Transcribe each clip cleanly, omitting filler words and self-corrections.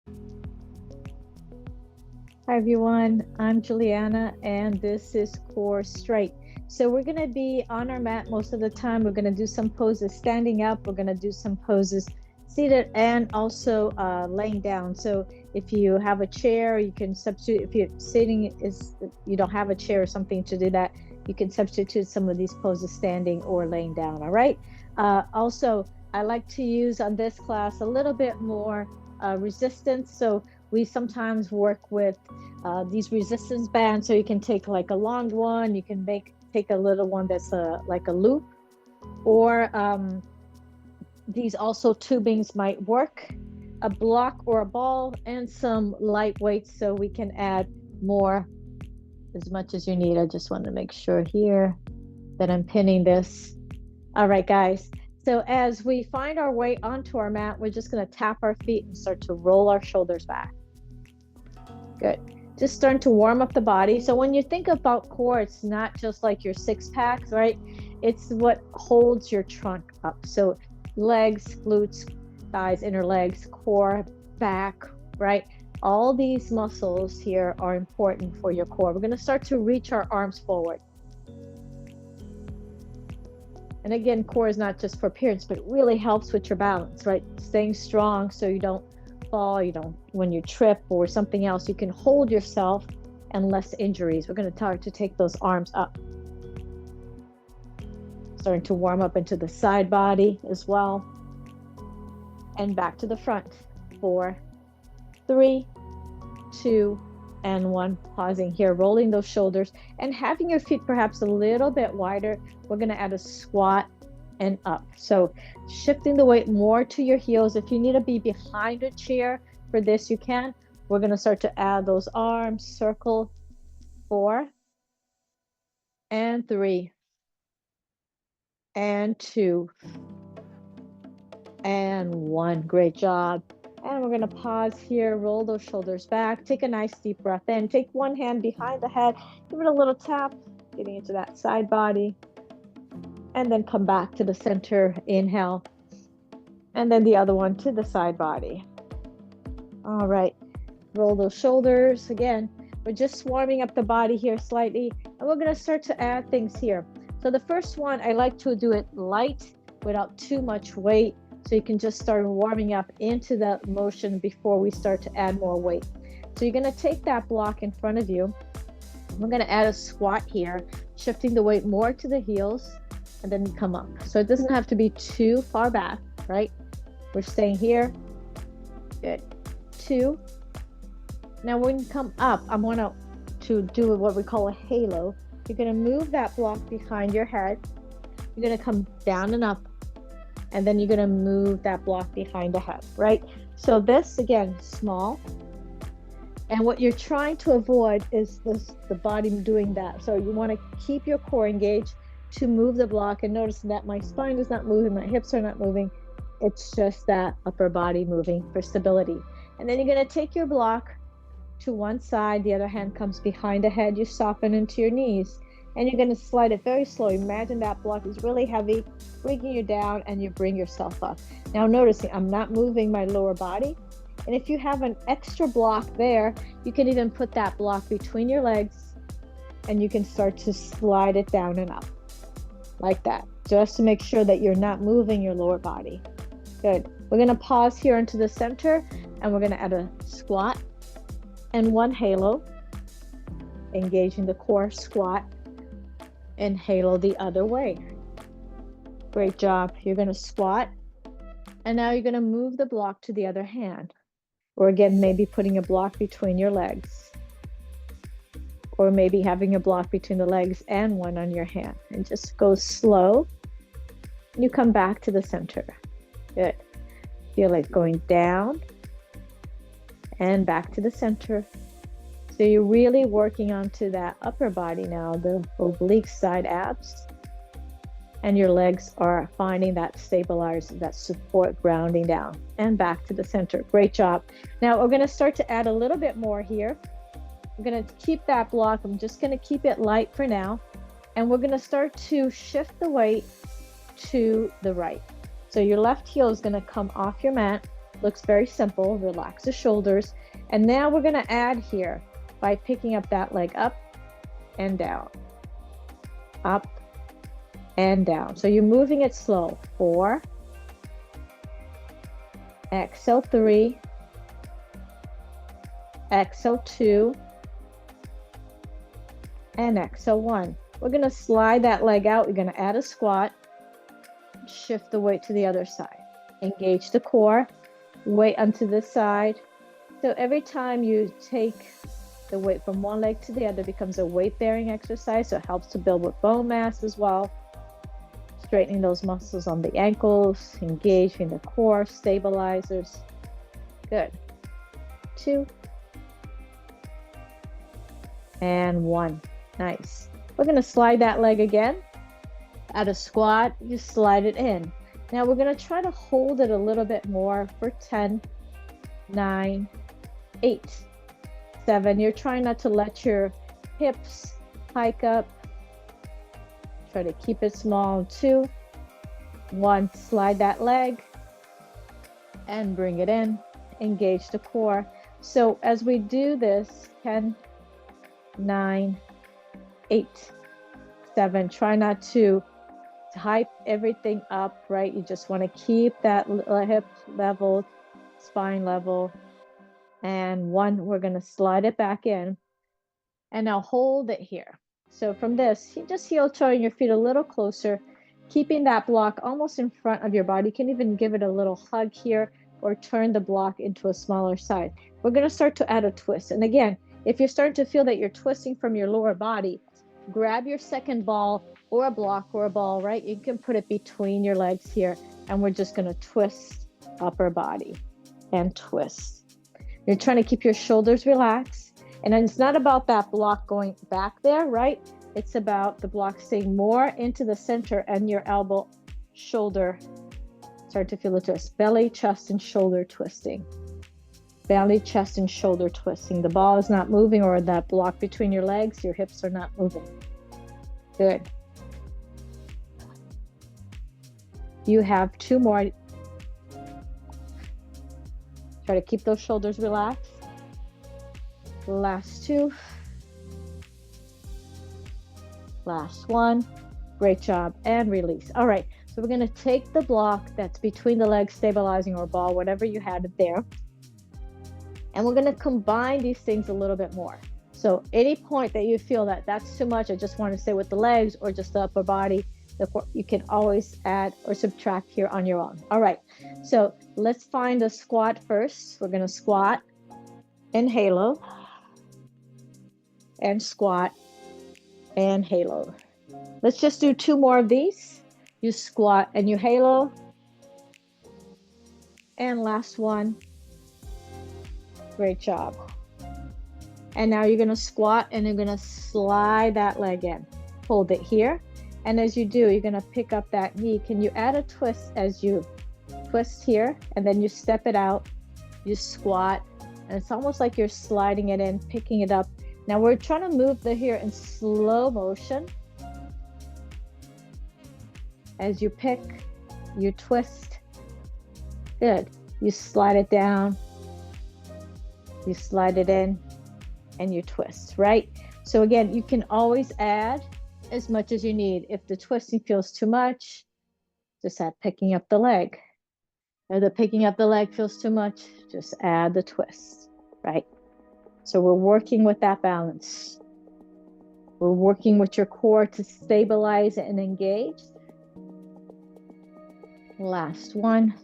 Hi everyone, I'm Juliana and this is Core Straight. So we're going to be on our mat most of the time. We're going to do some poses standing up. We're going to do some poses seated and also laying down. So if you have a chair, you can substitute. If you're sitting, is you don't have a chair or something to do that, you can substitute some of these poses standing or laying down. All right. Also, I like to use on this class a little bit more resistance. So we sometimes work with these resistance bands, so you can take like a long one, you can take a little one that's like a loop, or these also tubings might work, a block or a ball, and some light weights so we can add more as much as you need. I just want to make sure here that I'm pinning this. All right, guys. So as we find our way onto our mat, we're just going to tap our feet and start to roll our shoulders back. Good. Just starting to warm up the body. So when you think about core, it's not just like your six packs, right? It's what holds your trunk up. So legs, glutes, thighs, inner legs, core, back, right? All these muscles here are important for your core. We're going to start to reach our arms forward. And again, core is not just for appearance, but it really helps with your balance, right? Staying strong so you don't fall, when you trip or something else, you can hold yourself and less injuries. We're going to start to take those arms up. Starting to warm up into the side body as well. And back to the front. 4, 3, 2, and 1. Pausing here, rolling those shoulders and having your feet perhaps a little bit wider. We're going to add a squat and up. So shifting the weight more to your heels. If you need to be behind a chair for this, you can. We're going to start to add those arms, circle. 4 and 3 and 2 and 1. Great job. And we're going to pause here, roll those shoulders back, take a nice deep breath in, take one hand behind the head, give it a little tap, getting into that side body, and then come back to the center, inhale, and then the other one to the side body. All right, roll those shoulders. Again, we're just warming up the body here slightly, and we're going to start to add things here. So the first one, I like to do it light without too much weight, so you can just start warming up into the motion before we start to add more weight. So you're going to take that block in front of you. We're going to add a squat here, shifting the weight more to the heels, and then come up. So it doesn't have to be too far back, right? We're staying here. Good. 2. Now when you come up, I want to do what we call a halo. You're going to move that block behind your head. You're going to come down and up, and then you're going to move that block behind the head, right? So this, again, small. And what you're trying to avoid is the body doing that. So you want to keep your core engaged to move the block, and notice that my spine is not moving, my hips are not moving. It's just that upper body moving for stability. And then you're going to take your block to one side, the other hand comes behind the head, you soften into your knees, and you're going to slide it very slow. Imagine that block is really heavy, bringing you down, and you bring yourself up. Now notice I'm not moving my lower body. And if you have an extra block there, you can even put that block between your legs, and you can start to slide it down and up like that, just to make sure that you're not moving your lower body. Good. We're going to pause here into the center, and we're going to add a squat and 1 halo, engaging the core, squat and halo the other way. Great job. You're going to squat, and now you're going to move the block to the other hand, or again, maybe putting a block between your legs, or maybe having a block between the legs and one on your hand, and just go slow. You come back to the center. Good. Feel it going down and back to the center. So you're really working onto that upper body now, the oblique side abs, and your legs are finding that stabilizer, that support, grounding down, and back to the center. Great job. Now we're going to start to add a little bit more here. I'm going to keep that block. I'm just going to keep it light for now. And we're going to start to shift the weight to the right. So your left heel is going to come off your mat, Looks very simple. Relax the shoulders. And now we're going to add here by picking up that leg up and down, up and down. So you're moving it slow. 4, exhale 3, exhale 2, and exhale 1. We're going to slide that leg out. We're going to add a squat, shift the weight to the other side, engage the core, weight onto this side. So every time you take the weight from one leg to the other, becomes a weight-bearing exercise, so it helps to build with bone mass as well. Straightening those muscles on the ankles, engaging the core, stabilizers. Good. 2 and 1. Nice. We're going to slide that leg again. At a squat, you slide it in. Now we're going to try to hold it a little bit more for 10, 9, 8, 7. You're trying not to let your hips hike up. Try to keep it small. 2, 1. Slide that leg and bring it in. Engage the core. So as we do this, 10, 9, 8, 7. Try not to hype everything up, right? You just want to keep that hip level, spine level. And 1, we're going to slide it back in. And now hold it here. So from this, you just heel toeing your feet a little closer, keeping that block almost in front of your body. You can even give it a little hug here or turn the block into a smaller side. We're going to start to add a twist. And again, if you're starting to feel that you're twisting from your lower body, grab your second ball or a block or a ball, right? You can put it between your legs here, and we're just going to twist upper body and twist. You're trying to keep your shoulders relaxed, and then it's not about that block going back there, right? It's about the block staying more into the center and your elbow, shoulder. Start to feel the twist. Belly, chest, and shoulder twisting. Belly, chest, and shoulder twisting. The ball is not moving, or that block between your legs, your hips are not moving. Good. You have 2 more. Try to keep those shoulders relaxed. Last 2. Last 1. Great job. And release. All right. So we're going to take the block that's between the legs, stabilizing, or ball, whatever you had it there. And we're going to combine these things a little bit more. So any point that you feel that that's too much, I just want to stay with the legs or just the upper body, you can always add or subtract here on your own. All right. So let's find a squat first. We're going to squat and halo and squat and halo. Let's just do 2 more of these. You squat and you halo. And last one. Great job. And now you're going to squat and you're going to slide that leg in. Hold it here. And as you do, you're going to pick up that knee. Can you add a twist as you twist here? And then you step it out. You squat. And it's almost like you're sliding it in, picking it up. Now we're trying to move the here in slow motion. As you pick, you twist. Good. You slide it down. You slide it in. And you twist, right? So again, you can always add as much as you need. If the twisting feels too much, just add picking up the leg. If the picking up the leg feels too much, just add the twist, right? So we're working with that balance. We're working with your core to stabilize and engage. Last one.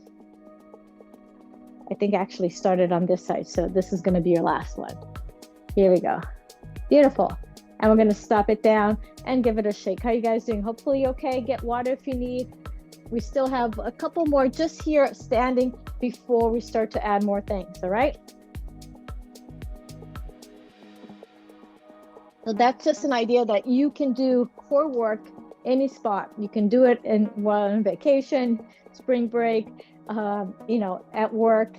I think I actually started on this side, so this is going to be your last one. Here we go. Beautiful. And we're going to stop it down and give it a shake. How are you guys doing? Hopefully okay. Get water if you need. We still have a couple more just here standing before we start to add more things. All right. So that's just an idea that you can do core work any spot. You can do it while on vacation, spring break, at work.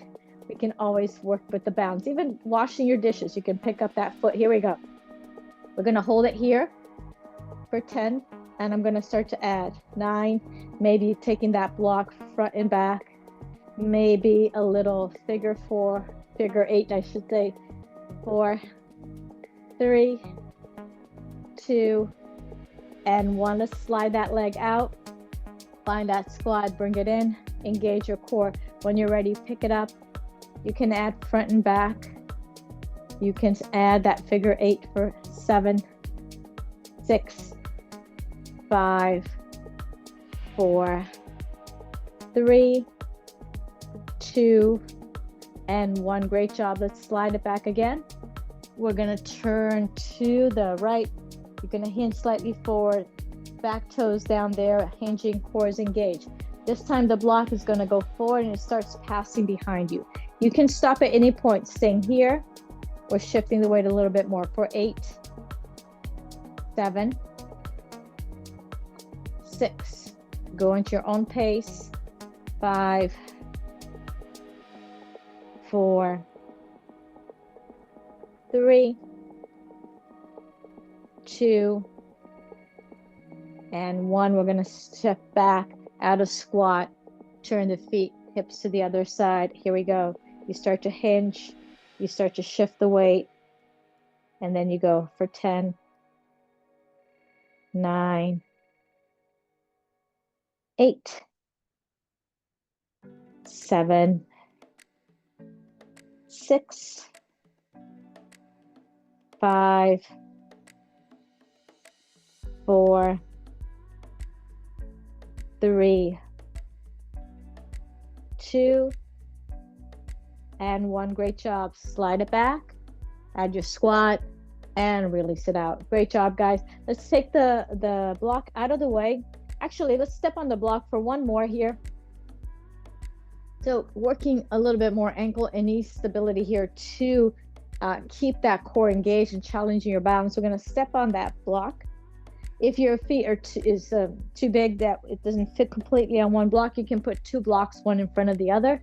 We can always work with the balance. Even washing your dishes, you can pick up that foot. Here we go. We're going to hold it here for 10, and I'm going to start to add 9, maybe taking that block front and back. maybe a little figure eight, I should say. 4, 3, 2, and 1. Let's slide that leg out. Find that squat, bring it in, engage your core. When you're ready, pick it up. You can add front and back. You can add that figure 8 for 7, 6, 5, 4, 3, 2, and 1. Great job. Let's slide it back again. We're going to turn to the right. You're going to hinge slightly forward, back toes down there, hinging, cores engaged. This time the block is going to go forward and it starts passing behind you. You can stop at any point, staying here or shifting the weight a little bit more for 8, 7, 6. Go into your own pace. 5, 4, 3, 2, and 1. We're going to step back out of squat, turn the feet, hips to the other side. Here we go. You start to hinge, you start to shift the weight, and then you go for 10, 9, 8, 7, 6, 5, 4, 3, 2, and 1. Great job. Slide it back, add your squat, and release it out. Great job, guys. Let's take the block out of the way. Actually, let's step on the block for one more here. So working a little bit more ankle and knee stability here to keep that core engaged and challenging your balance. We're going to step on that block. If your feet are too big that it doesn't fit completely on one block, you can put 2 blocks, one in front of the other.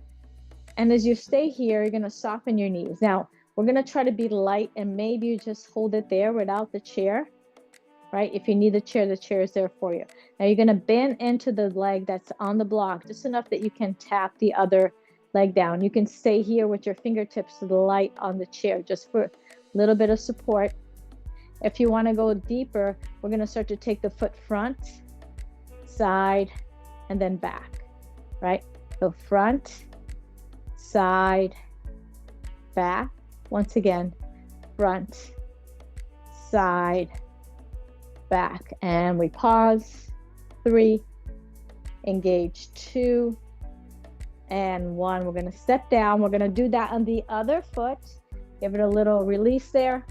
And as you stay here, you're going to soften your knees. Now, we're going to try to be light, and maybe you just hold it there without the chair, right? If you need the chair is there for you. Now, you're going to bend into the leg that's on the block, just enough that you can tap the other leg down. You can stay here with your fingertips to the light on the chair, just for a little bit of support. If you want to go deeper, we're going to start to take the foot front, side, and then back, right? So front, side, back. Once again, front, side, back. And we pause. 3, engage. 2, and 1. We're going to step down. We're going to do that on the other foot. Give it a little release there.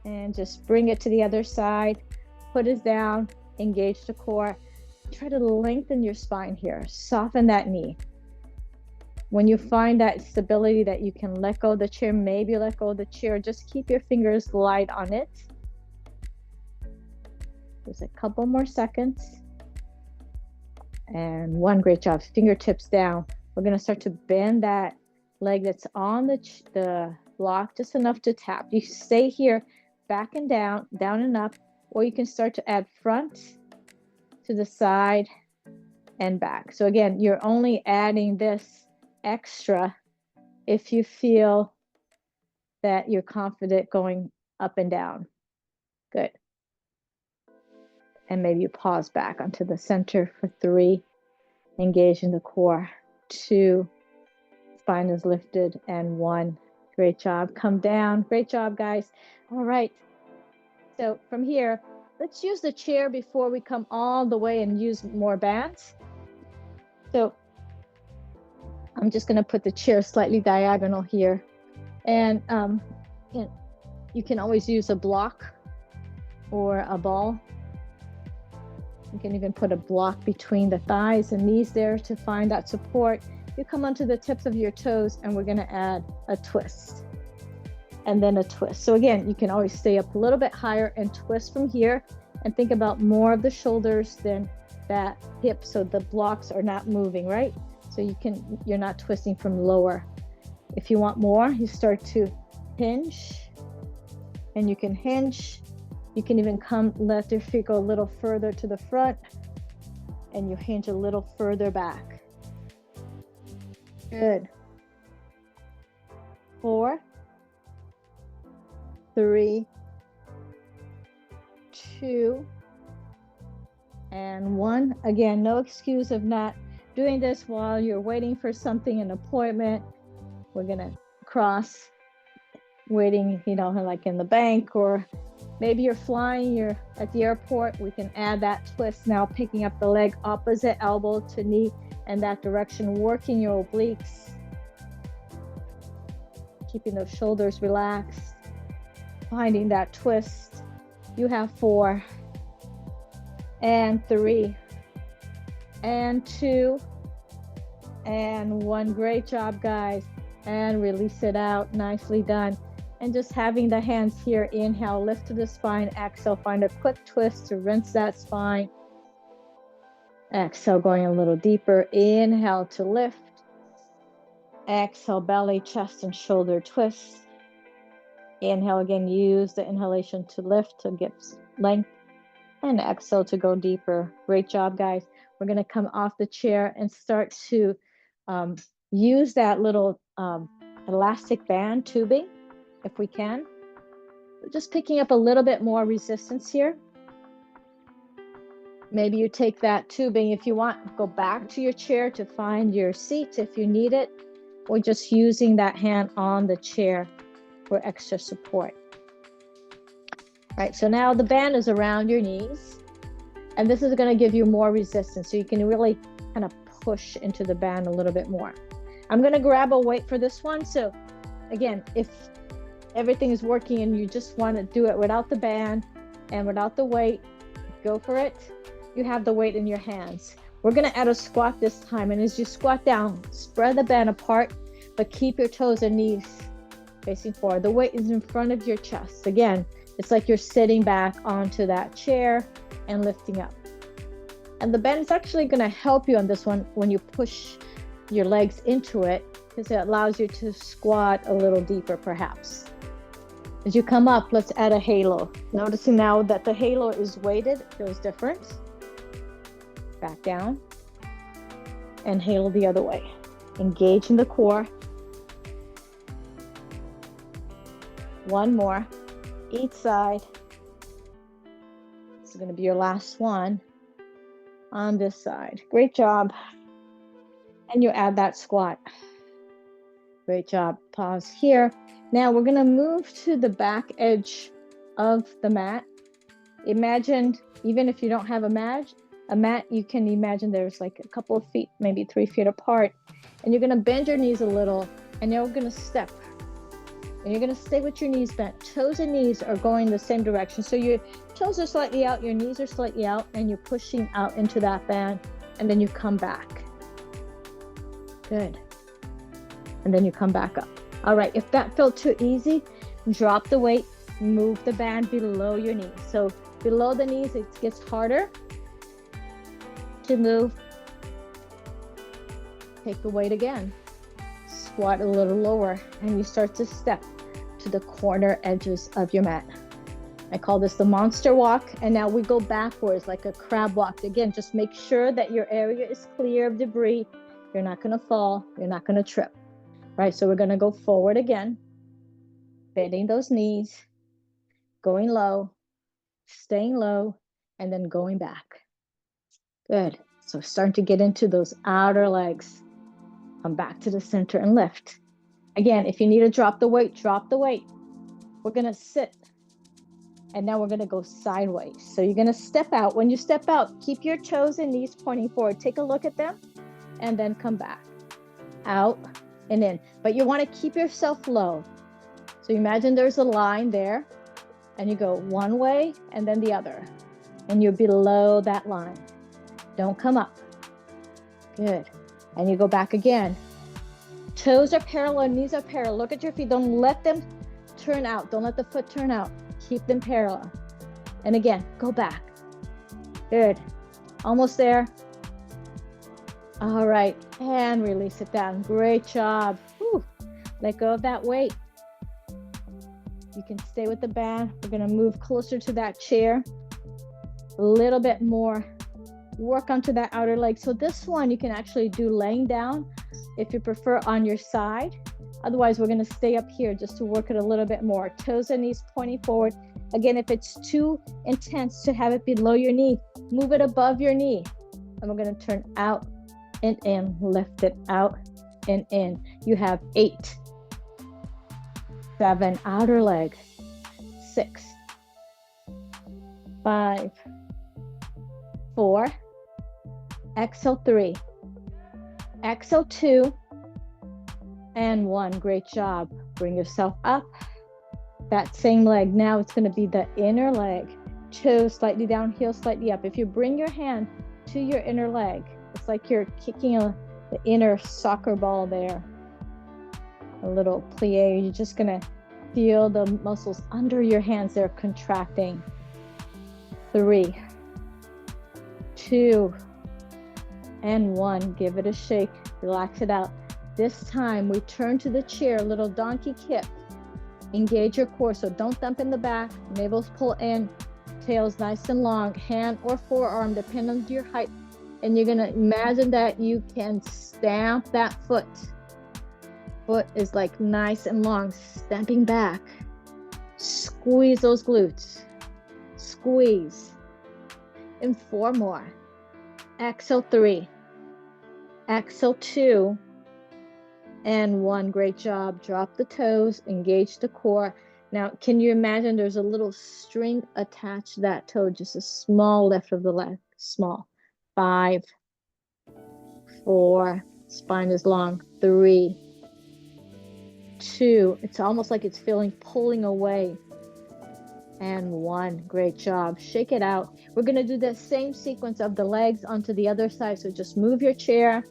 And just bring it to the other side. Put it down. Engage the core. Try to lengthen your spine here. Soften that knee. When you find that stability that you can let go of the chair, maybe let go of the chair. Just keep your fingers light on it. Just a couple more seconds. And 1. Great job. Fingertips down. We're going to start to bend that leg that's on the block just enough to tap. You stay here, back and down, down and up, or you can start to add front to the side and back. So again, you're only adding this extra if you feel that you're confident going up and down. Good. And maybe you pause back onto the center for 3, engaging the core. 2, spine is lifted, and 1. Great job. Come down. Great job, guys. All right. So from here, let's use the chair before we come all the way and use more bands. So I'm just going to put the chair slightly diagonal here. And you can always use a block or a ball. You can even put a block between the thighs and knees there to find that support. You come onto the tips of your toes, and we're going to add a twist and then a twist. So again, you can always stay up a little bit higher and twist from here, and think about more of the shoulders than that hip, so the blocks are not moving, right? So you're not twisting from lower. If you want more, you start to hinge, and you can hinge. You can even let your feet go a little further to the front, and you hinge a little further back. Good. 4, 3, 2, and 1. Again, no excuse of not doing this while you're waiting for something, an appointment. We're gonna cross, waiting, like in the bank, or maybe you're flying, you're at the airport. We can add that twist now, picking up the leg opposite elbow to knee in that direction, working your obliques, keeping those shoulders relaxed, finding that twist. You have 4, and 3, and 2, and 1. Great job, guys. And release it out. Nicely done. And just having the hands here, inhale, lift to the spine, exhale, find a quick twist to rinse that spine. Exhale, going a little deeper. Inhale to lift. Exhale, belly, chest, and shoulder twist. Inhale again, use the inhalation to lift, to get length. And exhale to go deeper. Great job, guys. We're going to come off the chair and start to use that little elastic band tubing, if we can. Just picking up a little bit more resistance here. Maybe you take that tubing, if you want, go back to your chair to find your seat if you need it, or just using that hand on the chair for extra support. All right, so now the band is around your knees, and this is going to give you more resistance, so you can really kind of push into the band a little bit more. I'm going to grab a weight for this one. So again, if everything is working and you just want to do it without the band and without the weight, go for it. You have the weight in your hands. We're going to add a squat this time, and as you squat down, spread the band apart, but keep your toes and knees facing forward. The weight is in front of your chest. Again, it's like you're sitting back onto that chair and lifting up. And the bend is actually going to help you on this one when you push your legs into it, because it allows you to squat a little deeper perhaps. As you come up, let's add a halo. Noticing now that the halo is weighted, it feels different. Back down and halo the other way. Engage in the core. One more, each side. This is going to be your last one on this side. Great job. And you add that squat. Great job. Pause here. Now we're going to move to the back edge of the mat. Imagine, even if you don't have a mat, you can imagine there's like a couple of feet, maybe 3 feet apart. And you're going to bend your knees a little, and you're going to step. And you're going to stay with your knees bent. Toes and knees are going the same direction. So your toes are slightly out, your knees are slightly out, and you're pushing out into that band. And then you come back. Good. And then you come back up. All right, if that felt too easy, drop the weight, move the band below your knees. So below the knees, it gets harder to move. Take the weight again. Squat a little lower, and you start to step to the corner edges of your mat. I call this the monster walk, and now we go backwards like a crab walk. Again, just make sure that your area is clear of debris. You're not going to fall. You're not going to trip. Right, so we're going to go forward again, bending those knees, going low, staying low, and then going back. Good. So starting to get into those outer legs. Come back to the center and lift. Again, if you need to drop the weight, drop the weight. We're going to sit, and now we're going to go sideways. So you're going to step out. When you step out, keep your toes and knees pointing forward. Take a look at them, and then come back. Out and in. But you want to keep yourself low. So imagine there's a line there, and you go one way and then the other. And you're below that line. Don't come up. Good. And you go back again. Toes are parallel, knees are parallel. Look at your feet. Don't let them turn out. Don't let the foot turn out. Keep them parallel. And again, go back. Good. Almost there. All right. And release it down. Great job. Whew. Let go of that weight. You can stay with the band. We're going to move closer to that chair. A little bit more. Work onto that outer leg. So this one you can actually do laying down. if you prefer on your side. Otherwise, we're going to stay up here just to work it a little bit more. Toes and knees pointing forward. Again, if it's too intense to have it below your knee, move it above your knee. And we're going to turn out and in, lift it out and in. You have 8, 7, outer leg, 6, 5, 4, exhale 3, exhale 2, and 1. Great job. Bring yourself up. That same leg, now it's going to be the inner leg. Toes slightly down, heel slightly up. If you bring your hand to your inner leg, it's like you're kicking the inner soccer ball there. A little plie. You're just going to feel the muscles under your hands. They're contracting. 3, 2, and 1. Give it a shake. Relax it out. This time we turn to the chair, a little donkey kick. Engage your core, so don't thump in the back. Navel's pull in, tail's nice and long, hand or forearm, depending on your height. And you're gonna imagine that you can stamp that foot. Foot is like nice and long, stamping back. Squeeze those glutes. Squeeze. And 4 more. Exhale 3. Exhale 2. And 1. Great job. Drop the toes, engage the core. Now, can you imagine there's a little string attached to that toe, just a small lift of the leg, small. 5, 4, spine is long. 3, 2, it's almost like it's feeling pulling away. And 1. Great job. Shake it out. We're going to do the same sequence of the legs onto the other side. So just move your chair.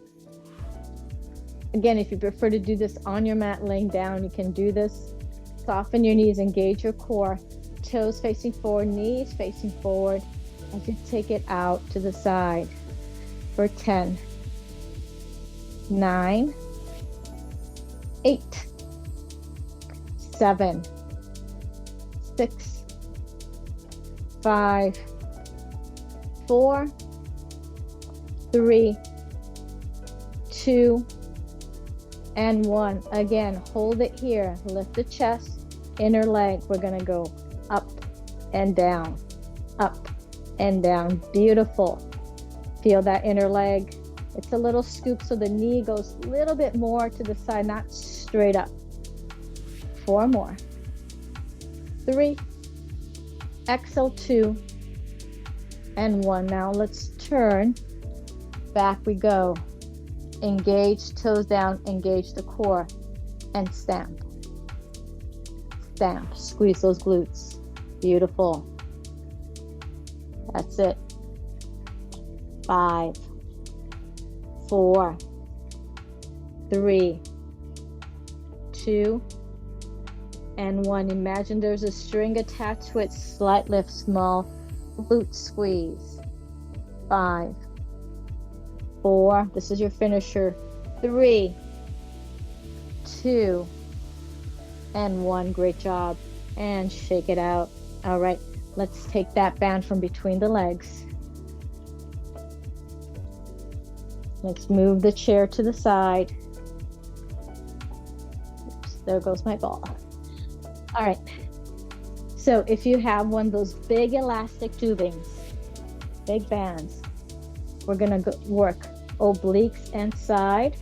Again, if you prefer to do this on your mat, laying down, you can do this. Soften your knees, engage your core. Toes facing forward, knees facing forward as you take it out to the side for 10, 9, 8, 7, 6, 5, 4, 3, 2, and 1. Again, hold it here. Lift the chest, inner leg. We're going to go up and down, up and down. Beautiful. Feel that inner leg. It's a little scoop, so the knee goes a little bit more to the side, not straight up. 4 more. 3, exhale 2, and 1. Now let's turn. Back we go. Engage, toes down, engage the core, and stamp. Stamp, squeeze those glutes. Beautiful. That's it. 5, 4, 3, 2, and 1. Imagine there's a string attached to it. Slight lift, small glute squeeze. 5, 4, this is your finisher. 3, 2, and 1. Great job. And shake it out. All right, let's take that band from between the legs. Let's move the chair to the side. Oops, there goes my ball. All right, so if you have one of those big elastic tubings, big bands, we're gonna work obliques and side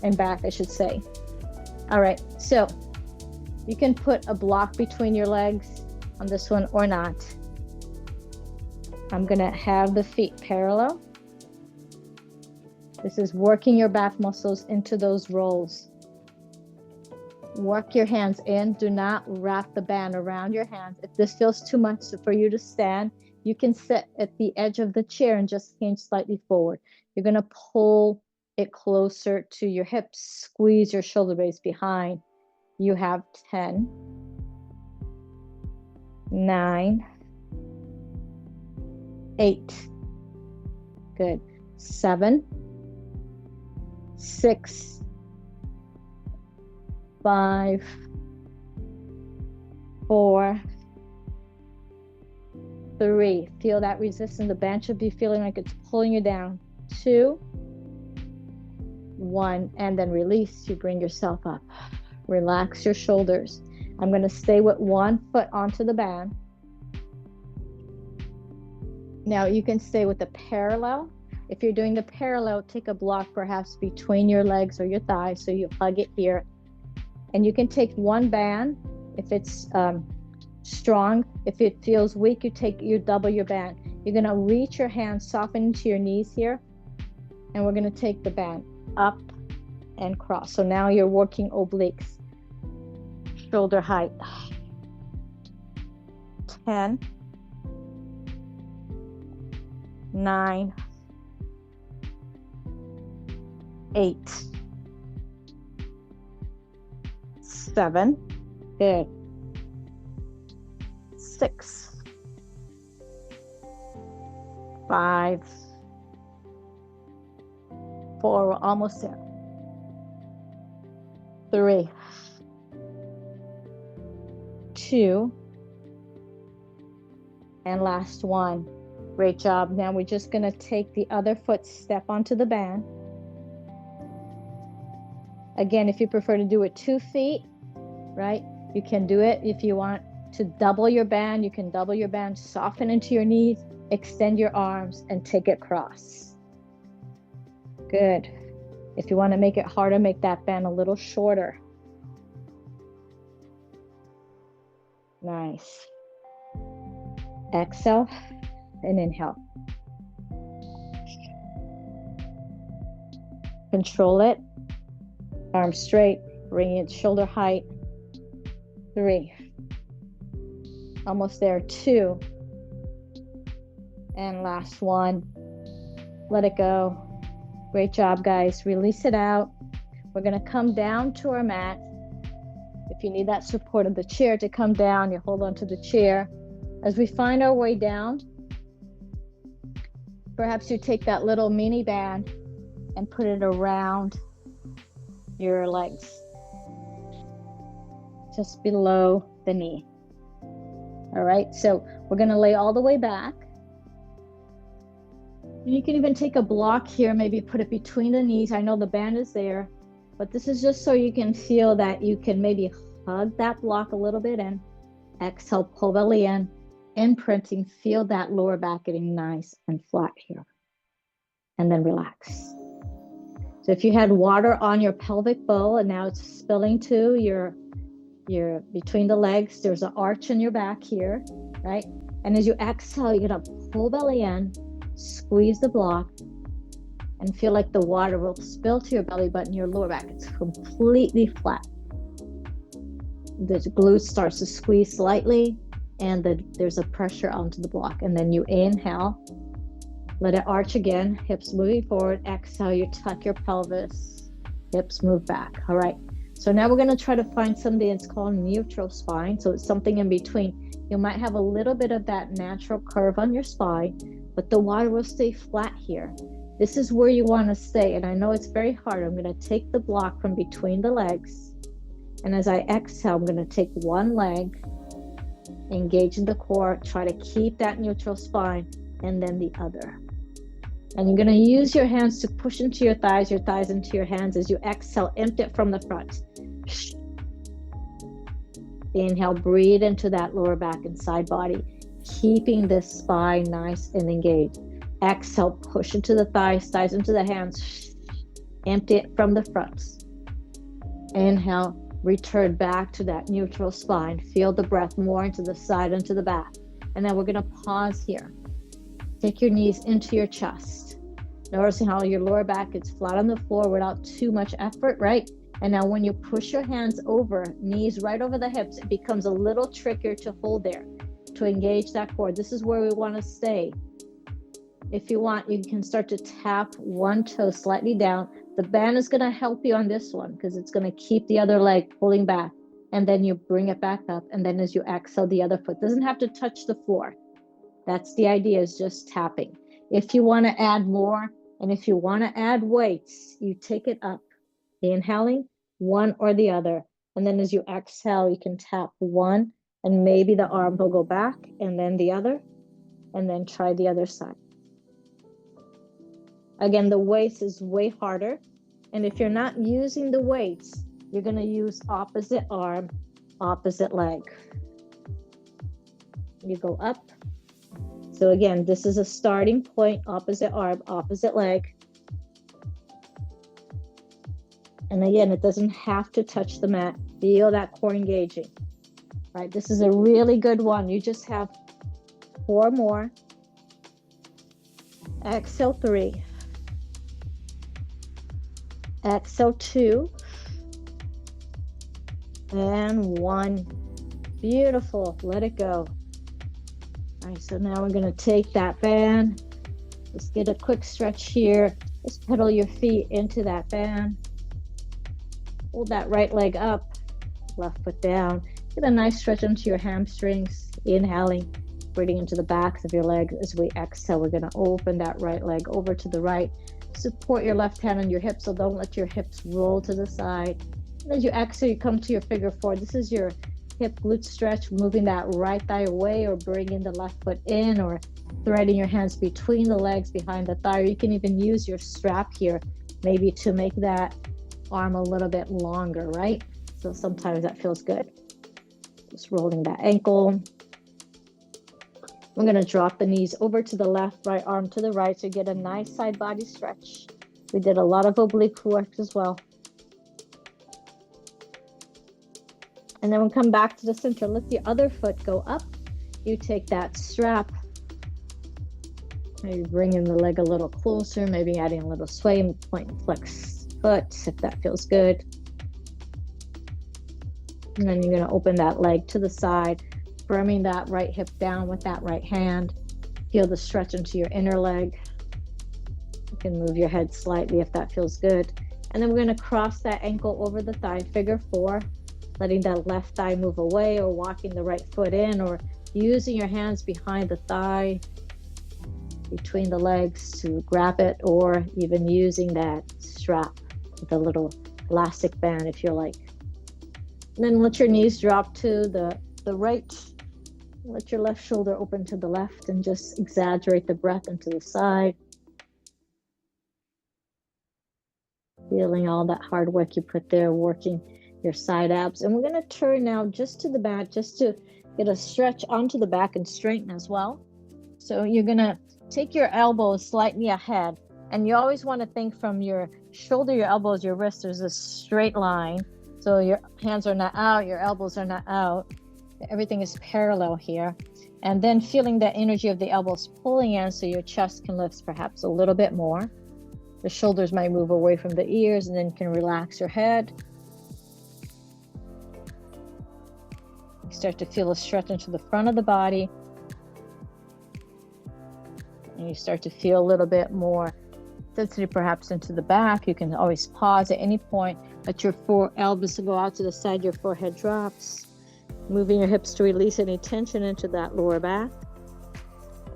and back, I should say. All right, so you can put a block between your legs on this one or not. I'm gonna have the feet parallel. This is working your back muscles into those rolls. Work your hands in. Do not wrap the band around your hands. If this feels too much for you to stand, you can sit at the edge of the chair and just hinge slightly forward. You're going to pull it closer to your hips. Squeeze your shoulder blades behind. You have 10, 9, 8. Good. 7, 6, 5, 4, 3. Feel that resistance. The band should be feeling like it's pulling you down. 2, 1, and then release. You bring yourself up. Relax your shoulders. I'm going to stay with one foot onto the band. Now you can stay with the parallel. If you're doing the parallel, take a block perhaps between your legs or your thighs, so you hug it here. And you can take one band if it's strong. If it feels weak, you double your band. You're going to reach your hands, soften into your knees here, and we're going to take the band up and cross. So now you're working obliques, shoulder height. 10, 9, 8, 7, good, 6, 5, 4, we're almost there, 3, 2, and last one. Great job. Now we're just going to take the other foot, step onto the band. Again, if you prefer to do it 2 feet, right, you can do it. If you want to double your band, you can double your band, soften into your knees, extend your arms, and take it cross. Good. If you want to make it harder, make that band a little shorter. Nice. Exhale and inhale. Control it. Arms straight, bring it shoulder height. 3. Almost there. 2. And last one. Let it go. Great job, guys. Release it out. We're going to come down to our mat. If you need that support of the chair to come down, you hold on to the chair. As we find our way down, perhaps you take that little mini band and put it around your legs, just below the knee. All right, so we're going to lay all the way back. You can even take a block here, maybe put it between the knees. I know the band is there, but this is just so you can feel that you can maybe hug that block a little bit and exhale, pull belly in, imprinting, feel that lower back getting nice and flat here. And then relax. So if you had water on your pelvic bowl and now it's spilling to your between the legs, there's an arch in your back here, right? And as you exhale, you're gonna pull belly in, squeeze the block, and feel like the water will spill to your belly button, your lower back. It's completely flat. The glute starts to squeeze slightly, and there's a pressure onto the block. And then you inhale, let it arch again, hips moving forward. Exhale, you tuck your pelvis, hips move back. All right. So now we're going to try to find something that's called neutral spine. So it's something in between. You might have a little bit of that natural curve on your spine, but the water will stay flat here. This is where you want to stay. And I know it's very hard. I'm going to take the block from between the legs. And as I exhale, I'm going to take one leg, engage in the core, try to keep that neutral spine, and then the other. And you're going to use your hands to push into your thighs into your hands. As you exhale, empty it from the front. Inhale, breathe into that lower back and side body, keeping this spine nice and engaged. Exhale, push into the thighs into the hands. Empty it from the front. Inhale, return back to that neutral spine. Feel the breath more into the side, into the back. And then we're going to pause here. Take your knees into your chest. Noticing how your lower back is flat on the floor without too much effort, right? And now when you push your hands over, knees right over the hips, it becomes a little trickier to hold there, to engage that core. This is where we want to stay. If you want, you can start to tap one toe slightly down. The band is going to help you on this one because it's going to keep the other leg pulling back. And then you bring it back up. And then as you exhale, the other foot doesn't have to touch the floor. That's the idea, is just tapping. If you want to add more, and if you want to add weights, you take it up. Inhaling, one or the other. And then as you exhale, you can tap one, and maybe the arm will go back, and then the other, and then try the other side. Again, the waist is way harder. And if you're not using the weights, you're going to use opposite arm, opposite leg. You go up. So again, this is a starting point, opposite arm, opposite leg. And again, it doesn't have to touch the mat. Feel that core engaging. Right? This is a really good one. You just have 4 more. Exhale 3. Exhale 2. And 1. Beautiful. Let it go. All right, so now we're going to take that band. Just get a quick stretch here. Just pedal your feet into that band. Hold that right leg up, left foot down. Get a nice stretch into your hamstrings. Inhaling, breathing into the backs of your legs. As we exhale, we're going to open that right leg over to the right. Support your left hand on your hips, so don't let your hips roll to the side. And as you exhale, you come to your figure 4. This is your hip glute stretch, moving that right thigh away or bringing the left foot in, or threading your hands between the legs behind the thigh. Or you can even use your strap here, maybe to make that arm a little bit longer, right? So sometimes that feels good. Just rolling that ankle. We're going to drop the knees over to the left, right arm to the right, so you get a nice side body stretch. We did a lot of oblique work as well. And then we'll come back to the center. Let the other foot go up. You take that strap. Maybe bringing the leg a little closer, maybe adding a little sway, point and flex foot if that feels good. And then you're going to open that leg to the side, firming that right hip down with that right hand. Feel the stretch into your inner leg. You can move your head slightly if that feels good. And then we're going to cross that ankle over the thigh, figure 4, letting that left thigh move away, or walking the right foot in, or using your hands behind the thigh, between the legs to grab it, or even using that strap with a little elastic band if you like. And then let your knees drop to the right. Let your left shoulder open to the left, and just exaggerate the breath into the side. Feeling all that hard work you put there, working your side abs. And we're going to turn now just to the back, just to get a stretch onto the back and straighten as well. So you're going to take your elbows slightly ahead, and you always want to think from your shoulder, your elbows, your wrists, there's a straight line. So your hands are not out, your elbows are not out. Everything is parallel here. And then feeling the energy of the elbows pulling in, so your chest can lift perhaps a little bit more. The shoulders might move away from the ears, and then you can relax your head. You start to feel a stretch into the front of the body. And you start to feel a little bit more density perhaps into the back. You can always pause at any point. Let your elbows go out to the side, your forehead drops. Moving your hips to release any tension into that lower back.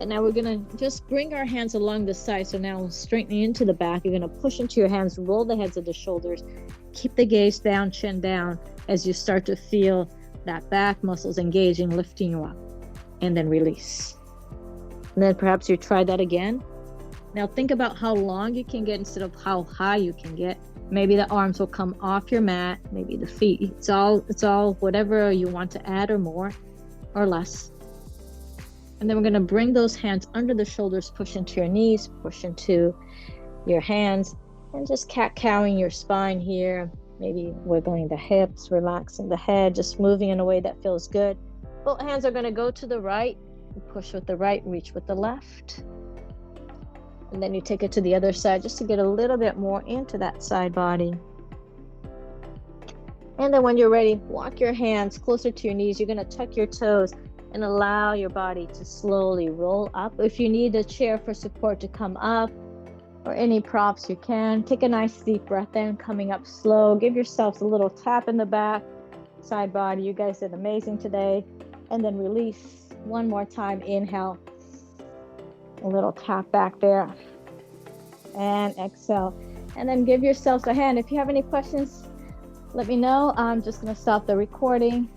And now we're going to just bring our hands along the side. So now straightening into the back, you're going to push into your hands, roll the heads of the shoulders, keep the gaze down, chin down, as you start to feel that back muscles engaging, lifting you up, and then release. And then perhaps you try that again. Now think about how long you can get instead of how high you can get. Maybe the arms will come off your mat, maybe the feet. It's all whatever you want to add, or more or less. And then we're going to bring those hands under the shoulders, push into your knees, push into your hands, and just cat-cowing your spine here. Maybe wiggling the hips, relaxing the head, just moving in a way that feels good. Both hands are going to go to the right. You push with the right, reach with the left. And then you take it to the other side just to get a little bit more into that side body. And then when you're ready, walk your hands closer to your knees. You're going to tuck your toes and allow your body to slowly roll up. If you need a chair for support to come up, or any props, you can. Take a nice deep breath in, coming up slow. Give yourselves a little tap in the back, side body. You guys did amazing today. And then release one more time. Inhale. A little tap back there. And exhale. And then give yourselves a hand. If you have any questions, let me know. I'm just going to stop the recording.